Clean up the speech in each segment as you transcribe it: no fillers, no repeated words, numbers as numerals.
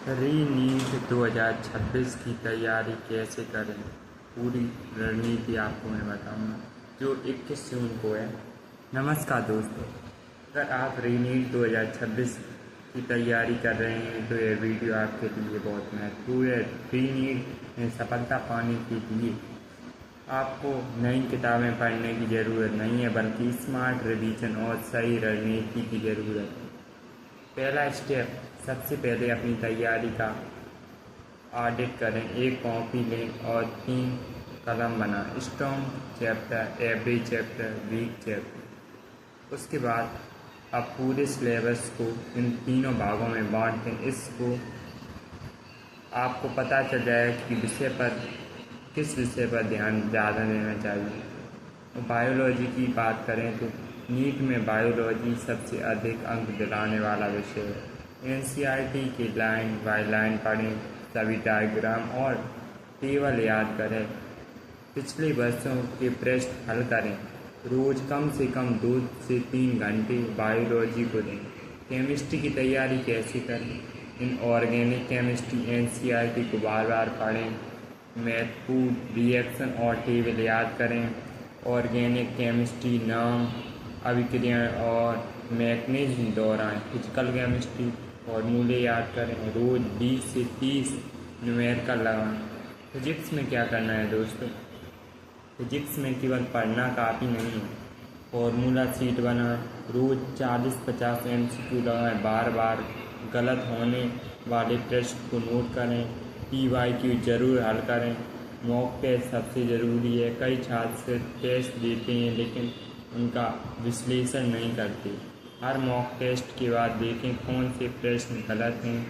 NEET 2026 की तैयारी कैसे करें, पूरी रणनीति आपको मैं बताऊंगा जो 21 जून को है। नमस्कार दोस्तों, अगर आप नीट 2026 की तैयारी कर रहे हैं तो यह वीडियो आपके लिए बहुत महत्वपूर्ण है। नीट में सफलता पाने के लिए आपको नई किताबें पढ़ने की ज़रूरत नहीं है, बल्कि स्मार्ट रिवीजन और सही रणनीति की ज़रूरत है। पहला स्टेप, सबसे पहले अपनी तैयारी का ऑडिट करें। एक कॉपी लें और 3 कलम बनाएं, strong chapter, average chapter, weak chapter. उसके बाद अब पूरे सिलेबस को इन तीनों भागों में बांट दें। इसको आपको पता चल जाएगा कि किस विषय पर ध्यान ज़्यादा देना चाहिए। बायोलॉजी की बात करें तो नीट में बायोलॉजी सबसे अधिक अंक दिलाने वाला विषय है। NCERT की लाइन बाय लाइन पढ़ें, सभी डायग्राम और टेबल याद करें, पिछले वर्षों के प्रश्न हल करें। रोज़ कम से कम 2 से 3 घंटे बायोलॉजी को दें। केमिस्ट्री की तैयारी कैसे करें? इनऑर्गेनिक केमिस्ट्री NCERT को बार बार पढ़ें। मैथ, फूड, रिएक्शन और टेबल याद करें। ऑर्गेनिक केमिस्ट्री, नाम, अभिक्रियाएं और मैकेनिज्म दोहराएं। फिजिकल केमिस्ट्री फॉर्मूले याद करें। रोज़ 20 से 30 न्यूमेरिकल लगाएं। फिजिक्स में क्या करना है दोस्तों? फिजिक्स में केवल पढ़ना काफ़ी नहीं है, फॉर्मूला शीट बनाएं। रोज़ 40-50 MCQ लगाएं। बार बार गलत होने वाले प्रश्न को नोट करें। PYQ जरूर हल करें। मॉक टेस्ट सबसे ज़रूरी है। कई छात्र टेस्ट देते हैं लेकिन उनका विश्लेषण नहीं करते। हर मॉक टेस्ट के बाद देखें कौन से प्रश्न गलत हैं,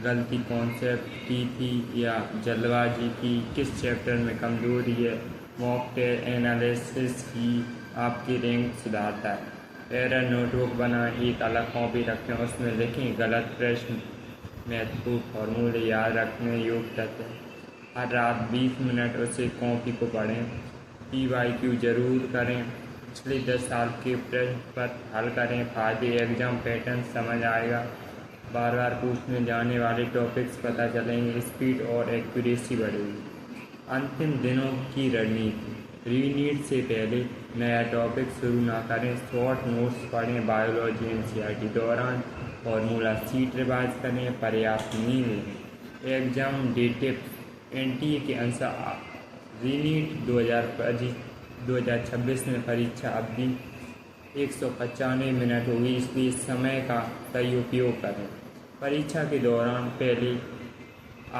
गलती कॉन्सेप्ट की थी या जल्दबाजी की, किस चैप्टर में कमजोरी है। मॉक टेस्ट एनालिसिस ही आपकी रैंक सुधारता है। एरर नोटबुक बनाएं, एक अलग कॉपी रखें, उसमें लिखें गलत प्रश्न, महत्वपूर्ण फॉर्मूले याद रखने योग्य तथ्य। हर रात 20 मिनट उसे कॉपी को पढ़ें। PYQ जरूर करें। पिछले 10 साल के प्रश्न पर हल करें। फायदे, एग्जाम पैटर्न समझ आएगा, बार बार पूछने जाने वाले टॉपिक्स पता चलेंगे, स्पीड और एक्यूरेसी बढ़ेगी। अंतिम दिनों की रणनीति, नीट से पहले नया टॉपिक शुरू ना करें। शॉर्ट नोट्स पढ़ें। बायोलॉजी NCERT दौरान फॉर्मूला शीट रिवाइज करें। पर्याप्त नींद लें। एग्जाम डे टिप्स, NTA के अनुसार नीट 2026 में परीक्षा अवधि 195 मिनट होगी, इसलिए समय का सही उपयोग करें। परीक्षा के दौरान पहले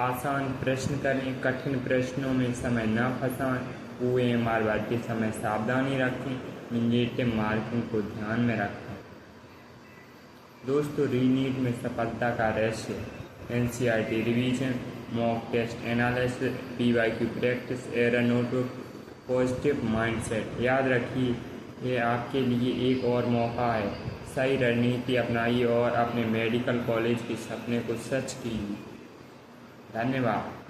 आसान प्रश्न करें, कठिन प्रश्नों में समय न फंसाएं। OMR भरते समय सावधानी रखें। निगेटिव मार्किंग को ध्यान में रखें। दोस्तों, नीट में सफलता का रहस्य NCERT revision, mock test analysis, PYQ practice, error notebook, positive mindset. याद रखिए, ये आपके लिए एक और मौका है। सही रणनीति अपनाइए और अपने मेडिकल कॉलेज के सपने को सच कीजिए। धन्यवाद।